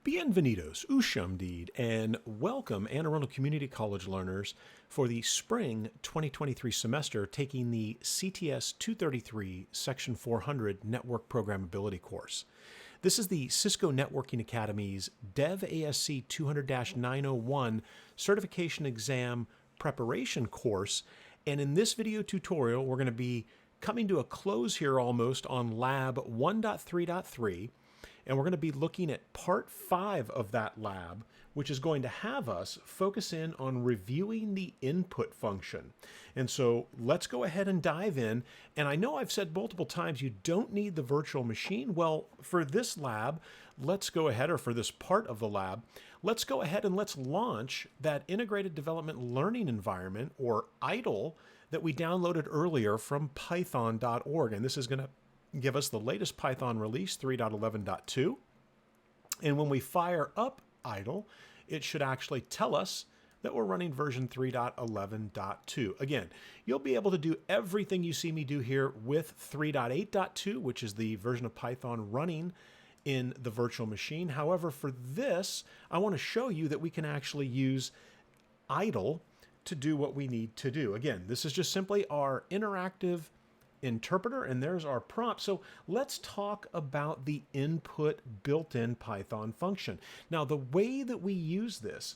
Bienvenidos, Ushamdeed, and welcome Anne Arundel Community College learners for the Spring 2023 semester taking the CTS-233 Section 400 Network Programmability course. This is the Cisco Networking Academy's DEVASC 200-901 Certification Exam Preparation course, and in this video tutorial we're going to be coming to a close here almost on Lab 1.3.3. And we're going to be looking at part 5 of that lab, which is going to have us focus in on reviewing the input function. And so let's go ahead and dive in. And I know I've said multiple times you don't need the virtual machine. Well, for this lab, let's go ahead, or for this part of the lab, let's go ahead and let's launch that Integrated Development Learning Environment, or IDLE, that we downloaded earlier from python.org. And this is going to give us the latest Python release 3.11.2. And when we fire up IDLE, it should actually tell us that we're running version 3.11.2. Again, you'll be able to do everything you see me do here with 3.8.2, which is the version of Python running in the virtual machine. However, for this, I want to show you that we can actually use IDLE to do what we need to do. Again, this is just simply our interactive interpreter, and there's our prompt. So let's talk about the input built-in Python function. Now, the way that we use this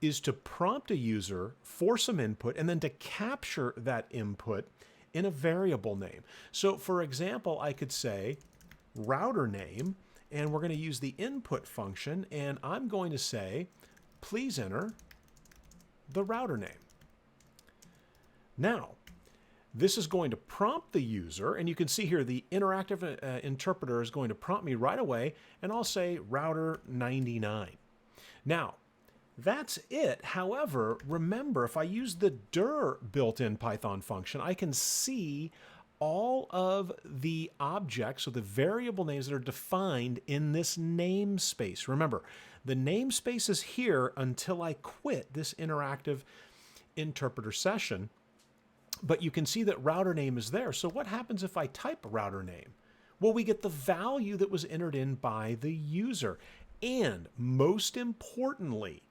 is to prompt a user for some input and then to capture that input in a variable name. So for example, I could say router name, and we're going to use the input function, and I'm going to say, please enter the router name. Now, this is going to prompt the user, and you can see here the interactive interpreter is going to prompt me right away, and I'll say router 99. Now, that's it. However, remember, if I use the dir built-in Python function, I can see all of the objects, or the variable names that are defined in this namespace. Remember, the namespace is here until I quit this interactive interpreter session. But you can see that router name is there. So what happens if I type router name? Well, we get the value that was entered in by the user. And most importantly,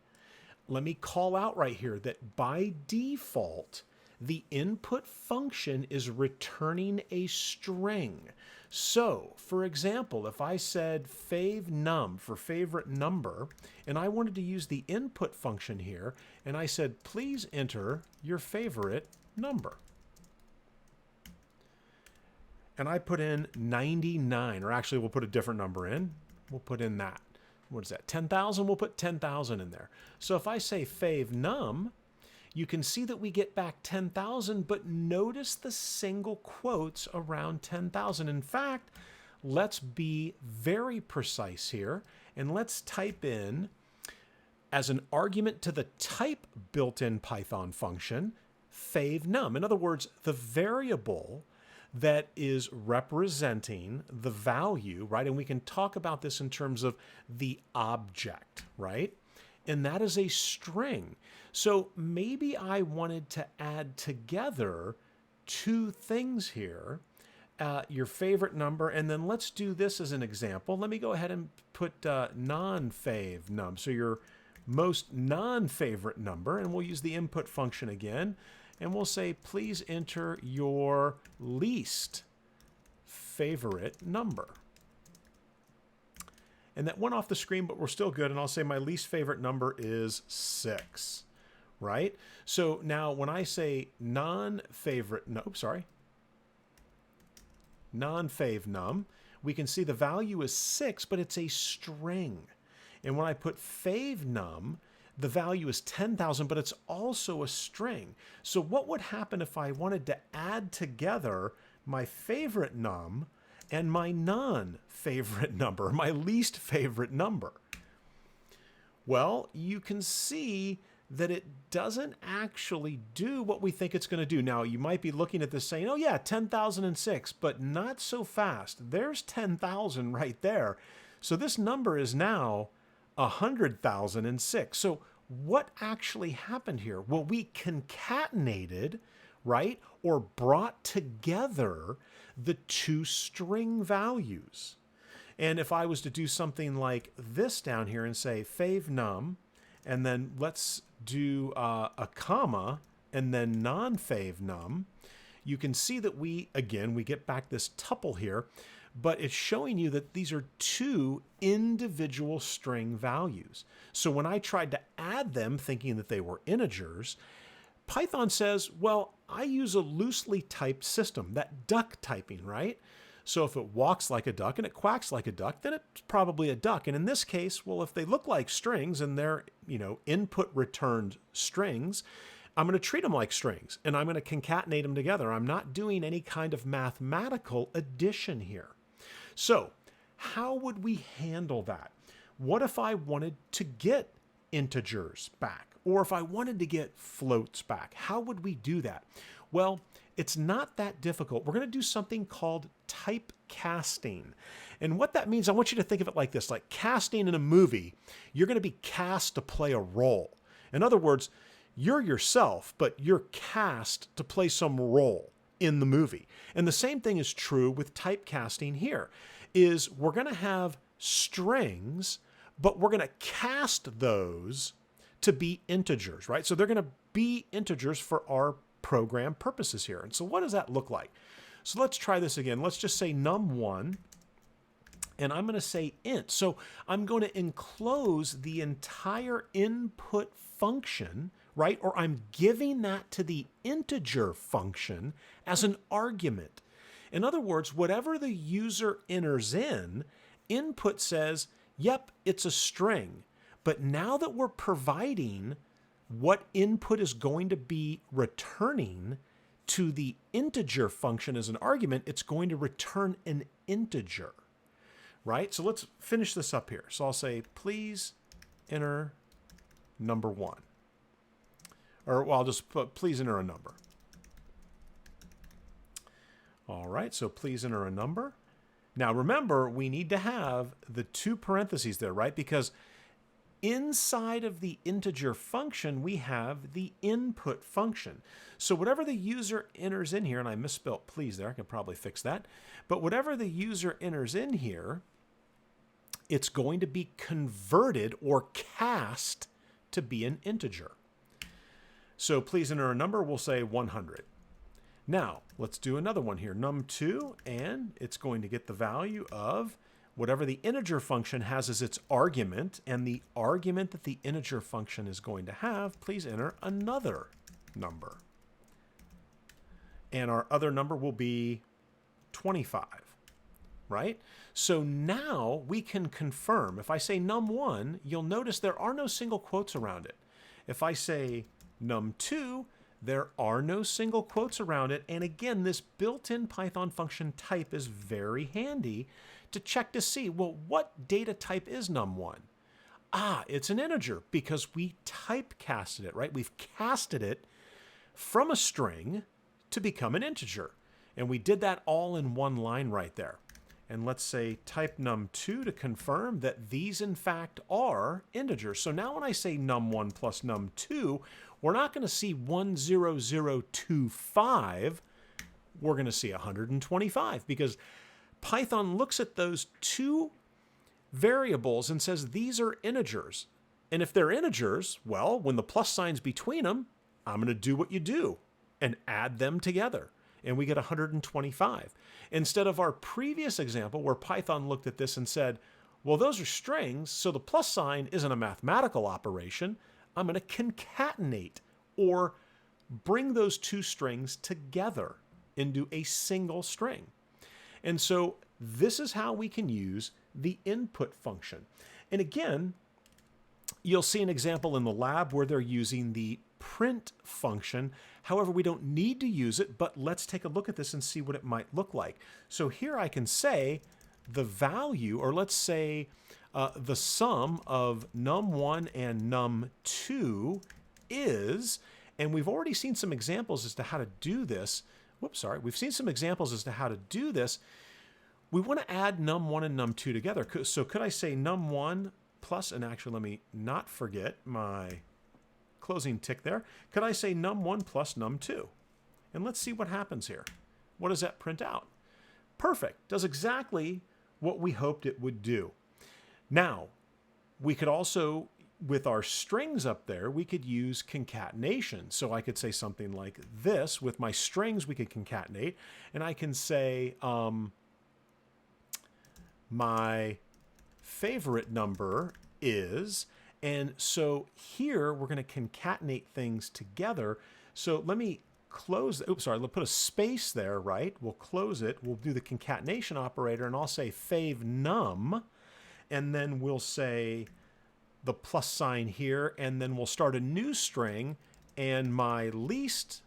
let me call out right here that by default, the input function is returning a string. So, for example, if I said favnum for favorite number, and I wanted to use the input function here, and I said, please enter your favorite number. And I put in 99, or actually we'll put a different number in. We'll put in that. What is that? 10,000? We'll put 10,000 in there. So if I say favnum, you can see that we get back 10,000, but notice the single quotes around 10,000. In fact, let's be very precise here, and let's type in, as an argument to the type built-in Python function, favnum. In other words, the variable that is representing the value, right? And we can talk about this in terms of the object, right? And that is a string. So maybe I wanted to add together two things here, your favorite number, and then let's do this as an example. Let me go ahead and put non-fav num, so your most non-favorite number, and we'll use the input function again, and we'll say, please enter your least favorite number. And that went off the screen, but we're still good. And I'll say my least favorite number is 6, right? So now when I say non-favorite, non-fav num, we can see the value is 6, but it's a string. And when I put fav num, the value is 10,000, but it's also a string. So what would happen if I wanted to add together my favorite num and my non-favorite number, my least favorite number? Well, you can see that it doesn't actually do what we think it's going to do. Now, you might be looking at this saying, oh yeah, 10,006, but not so fast. There's 10,000 right there. So this number is now 100,006. So what actually happened here? Well, we concatenated, right, or brought together the two string values. And if I was to do something like this down here and say fav num, and then let's do a comma, and then non-fav num, you can see that we get back this tuple here, but it's showing you that these are two individual string values. So when I tried to add them thinking that they were integers, Python says, well, I use a loosely typed system, that duck typing, right? So if it walks like a duck and it quacks like a duck, then it's probably a duck. And in this case, well, if they look like strings and they're, input returned strings, I'm going to treat them like strings and I'm going to concatenate them together. I'm not doing any kind of mathematical addition here. So how would we handle that? What if I wanted to get integers back? Or if I wanted to get floats back? How would we do that? Well, it's not that difficult. We're going to do something called type casting. And what that means, I want you to think of it like this, like casting in a movie. You're going to be cast to play a role. In other words, you're yourself, but you're cast to play some role in the movie. And the same thing is true with typecasting here, is we're going to have strings, but we're going to cast those to be integers, right? So they're going to be integers for our program purposes here. And so what does that look like? So let's try this again. Let's just say num1, and I'm going to say int. So I'm going to enclose the entire input function, right? Or I'm giving that to the integer function as an argument. In other words, whatever the user enters in, input says, yep, it's a string. But now that we're providing what input is going to be returning to the integer function as an argument, it's going to return an integer, right? So let's finish this up here. So I'll say, please enter number 1. Or well, I'll just put, please enter a number. All right, so please enter a number. Now remember, we need to have the 2 parentheses there, right? Because inside of the integer function, we have the input function. So whatever the user enters in here, and I misspelled please there, I can probably fix that. But whatever the user enters in here, it's going to be converted or cast to be an integer. So please enter a number, we'll say 100. Now, let's do another one here, num2, and it's going to get the value of whatever the integer function has as its argument, and the argument that the integer function is going to have, please enter another number. And our other number will be 25, right? So now we can confirm. If I say num1, you'll notice there are no single quotes around it. If I say num2, there are no single quotes around it. And again, this built-in Python function type is very handy to check to see, well, what data type is num1? Ah, it's an integer because we typecasted it, right? We've casted it from a string to become an integer. And we did that all in one line right there. And let's say type num2 to confirm that these in fact are integers. So now when I say num1 plus num2, we're not going to see 10025. We're going to see 125 because Python looks at those 2 variables and says these are integers. And if they're integers, well, when the plus sign's between them, I'm going to do what you do and add them together. And we get 125. Instead of our previous example where Python looked at this and said, well, those are strings, so the plus sign isn't a mathematical operation. I'm going to concatenate or bring those 2 strings together into a single string. And so this is how we can use the input function. And again, you'll see an example in the lab where they're using the print function. However, we don't need to use it, but let's take a look at this and see what it might look like. So here I can say the value, or let's say the sum of num1 and num2 is, and we've already seen some examples as to how to do this. Whoops, sorry. We've seen some examples as to how to do this. We want to add num1 and num2 together. So could I say num1 plus, and actually let me not forget my closing tick there. Could I say num1 plus num2? And let's see what happens here. What does that print out? Perfect. Does exactly what we hoped it would do. Now, we could also, with our strings up there, we could use concatenation. So I could say something like this. With my strings, we could concatenate. And I can say my favorite number is, and so here we're going to concatenate things together. So let me close, oops, sorry, let's put a space there, right? We'll close it. We'll do the concatenation operator, and I'll say fav num, and then we'll say the plus sign here, and then we'll start a new string, and my least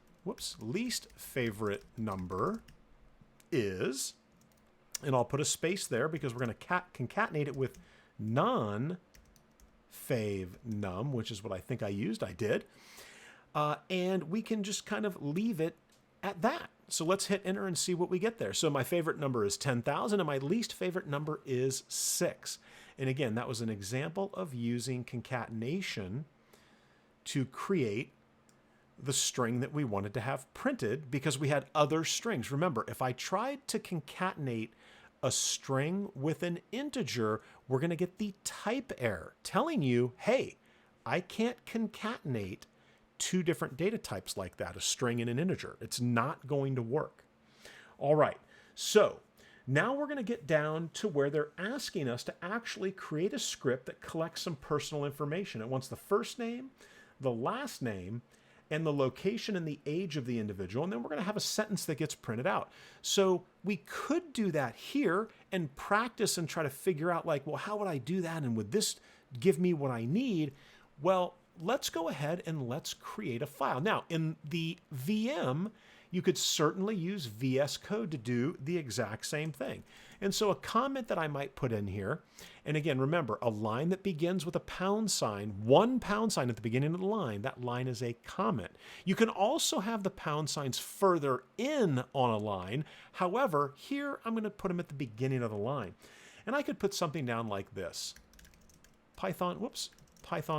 favorite number is, and I'll put a space there because we're going to concatenate it with non-fav num, which is what I think I used. I did. And we can just kind of leave it at that. So let's hit enter and see what we get there. So my favorite number is 10,000 and my least favorite number is 6. And again, that was an example of using concatenation to create the string that we wanted to have printed because we had other strings. Remember, if I tried to concatenate a string with an integer, we're going to get the type error telling you, hey, I can't concatenate two different data types like that, a string and an integer. It's not going to work. All right, so now we're going to get down to where they're asking us to actually create a script that collects some personal information. It wants the first name, the last name, and the location and the age of the individual, and then we're going to have a sentence that gets printed out. So we could do that here and practice and try to figure out like, well, how would I do that? And would this give me what I need? Well, let's go ahead and let's create a file. Now, in the VM, you could certainly use VS Code to do the exact same thing. And so a comment that I might put in here, and again, remember, a line that begins with a pound sign, one pound sign at the beginning of the line, that line is a comment. You can also have the pound signs further in on a line. However, here I'm going to put them at the beginning of the line. And I could put something down like this. Python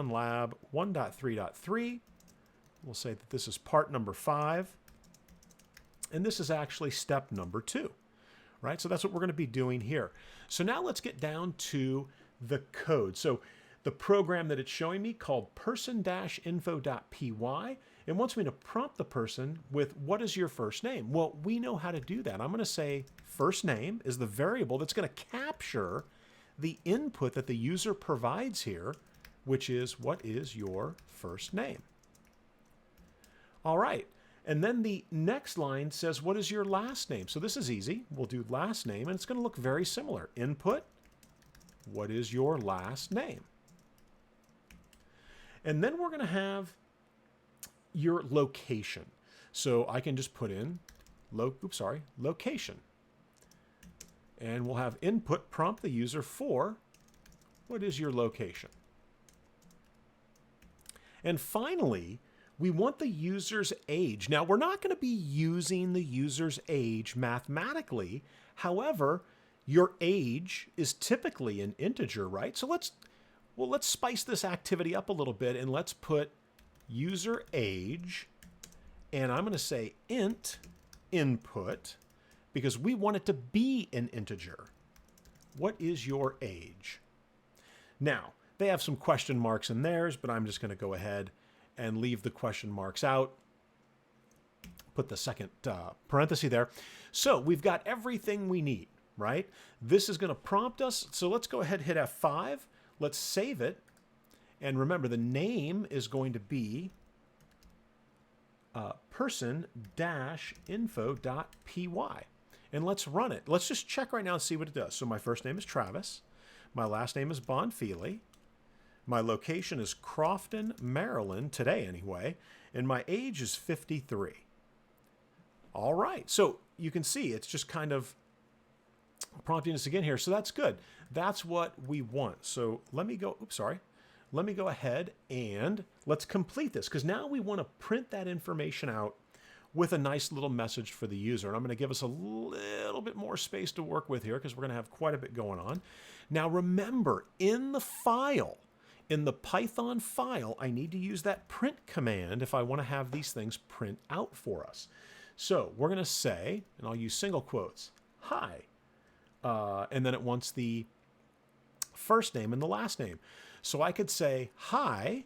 lab 1.3.3. We'll say that this is part number 5. And this is actually step number 2, right? So that's what we're going to be doing here. So now let's get down to the code. So the program that it's showing me called person-info.py, it wants me to prompt the person with what is your first name? Well, we know how to do that. I'm going to say first name is the variable that's going to capture the input that the user provides here, which is what is your first name? All right. And then the next line says, what is your last name? So this is easy. We'll do last name, and it's going to look very similar. Input, what is your last name? And then we're going to have your location. So I can just put in, location. And we'll have input prompt the user for, what is your location? And finally, we want the user's age. Now, we're not going to be using the user's age mathematically. However, your age is typically an integer, right? So let's spice this activity up a little bit and let's put user age, and I'm going to say int input because we want it to be an integer. What is your age? Now, they have some question marks in theirs, but I'm just going to go ahead and leave the question marks out. Put the second parenthesis there. So we've got everything we need, right? This is going to prompt us. So let's go ahead and hit F5. Let's save it. And remember, the name is going to be person-info.py. And let's run it. Let's just check right now and see what it does. So my first name is Travis. My last name is Bonfili. My location is Crofton, Maryland, today anyway, and my age is 53. All right, so you can see it's just kind of prompting us again here, so that's good. That's what we want. So let me go, let me go ahead and let's complete this, because now we want to print that information out with a nice little message for the user. And I'm going to give us a little bit more space to work with here, because we're going to have quite a bit going on. Now remember, in the file, in the Python file, I need to use that print command if I want to have these things print out for us. So we're going to say, and I'll use single quotes, hi, and then it wants the first name and the last name. So I could say hi,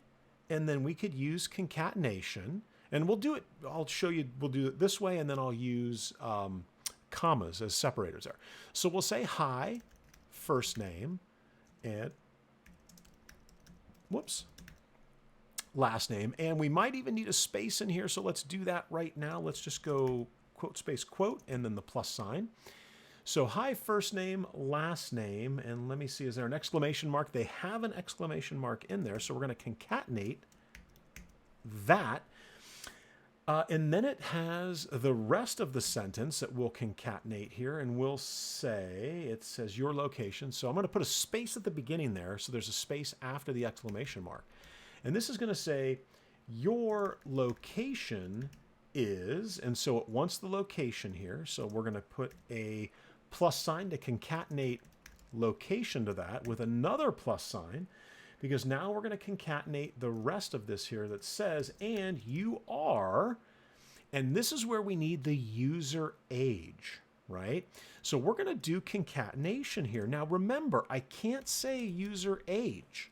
and then we could use concatenation, and we'll do it. I'll show you, we'll do it this way, and then I'll use commas as separators there. So we'll say hi, first name, and whoops, last name. And we might even need a space in here, so let's do that right now. Let's just go quote space quote, and then the plus sign. So hi, first name, last name, and let me see, is there an exclamation mark? They have an exclamation mark in there, so we're going to concatenate that. And then it has the rest of the sentence that we'll concatenate here, and we'll say, it says your location. So I'm going to put a space at the beginning there, so there's a space after the exclamation mark. And this is going to say your location is, and so it wants the location here, so we're going to put a plus sign to concatenate location to that with another plus sign, because now we're going to concatenate the rest of this here that says, and you are, and this is where we need the user age, right? So we're going to do concatenation here. Now remember, I can't say user age.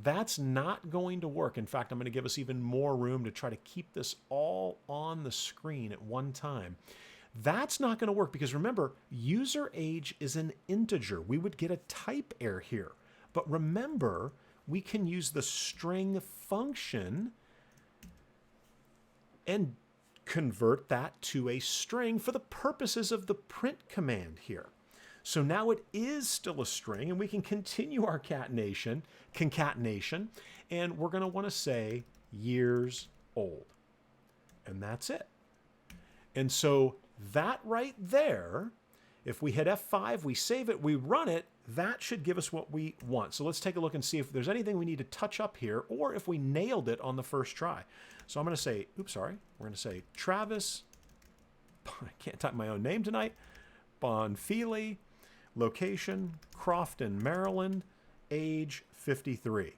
That's not going to work. In fact, I'm going to give us even more room to try to keep this all on the screen at one time. That's not going to work because remember, user age is an integer. We would get a type error here. But remember, we can use the string function and convert that to a string for the purposes of the print command here. So now it is still a string, and we can continue our concatenation, and we're going to want to say years old. And that's it. And so that right there, if we hit F5, we save it, we run it, that should give us what we want. So let's take a look and see if there's anything we need to touch up here, or if we nailed it on the first try. So I'm going to say, oops, sorry. We're going to say Travis, I can't type my own name tonight, Bonfili, location, Crofton, Maryland, age 53.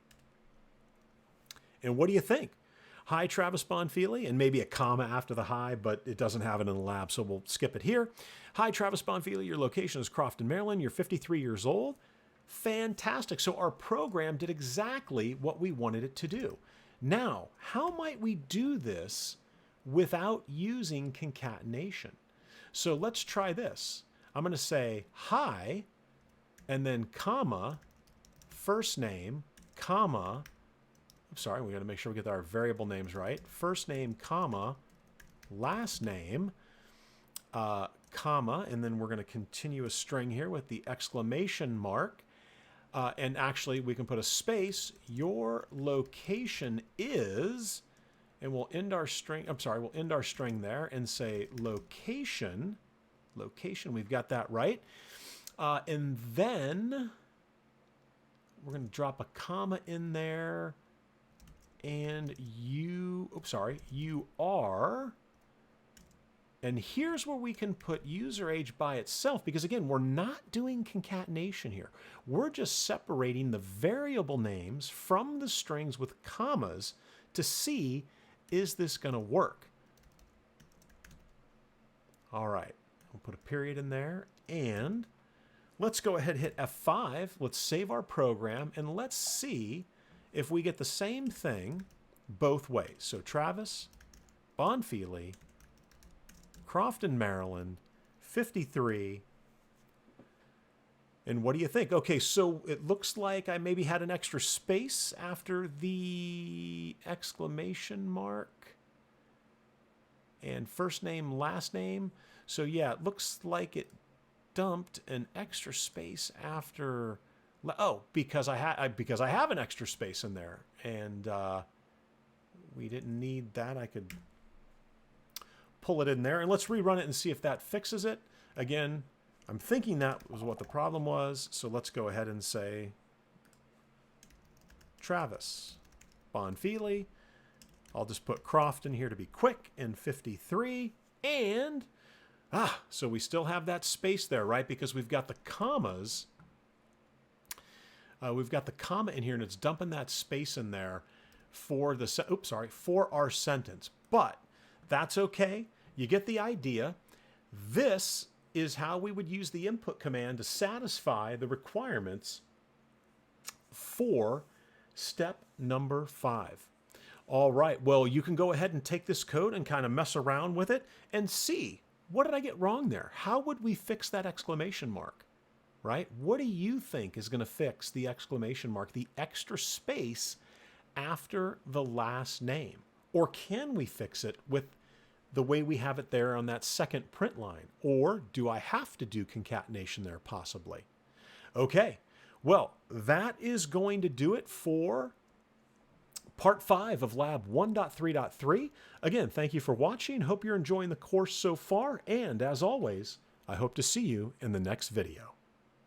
And what do you think? Hi, Travis Bonfili, and maybe a comma after the hi, but it doesn't have it in the lab, so we'll skip it here. Hi, Travis Bonfili, your location is Crofton, Maryland. You're 53 years old. Fantastic. So our program did exactly what we wanted it to do. Now, how might we do this without using concatenation? So let's try this. I'm going to say hi, and then comma, first name, comma, sorry, we got to make sure we get our variable names right. First name, comma, last name, comma, and then we're going to continue a string here with the exclamation mark. And actually, we can put a space. Your location is, and we'll end our string. I'm sorry, we'll end our string there and say location. Location, we've got that right. And then we're going to drop a comma in there. And you, oops, sorry, you are, and here's where we can put user age by itself, because again, we're not doing concatenation here. We're just separating the variable names from the strings with commas to see, is this going to work? All right, we'll put a period in there, and let's go ahead and hit F5. Let's save our program, and let's see if we get the same thing both ways. So Travis Bonfili, Crofton, Maryland, 53. And what do you think? Okay, so it looks like I maybe had an extra space after the exclamation mark. And first name, last name. So yeah, it looks like it dumped an extra space after. Oh, because I have an extra space in there, and we didn't need that. I could pull it in there, and let's rerun it and see if that fixes it. Again, I'm thinking that was what the problem was, so let's go ahead and say Travis Bonfili. I'll just put Crofton here to be quick, and 53, and so we still have that space there, right? Because we've got the commas. We've got the comma in here, and it's dumping that space in there for the for our sentence. But that's okay. You get the idea. This is how we would use the input command to satisfy the requirements for step number 5. All right, well, you can go ahead and take this code and kind of mess around with it and see, what did I get wrong there? How would we fix that exclamation mark, right? What do you think is going to fix the exclamation mark, the extra space after the last name? Or can we fix it with the way we have it there on that second print line? Or do I have to do concatenation there possibly? Okay, well, that is going to do it for Part 5 of Lab 1.3.3. Again, thank you for watching. Hope you're enjoying the course so far. And as always, I hope to see you in the next video.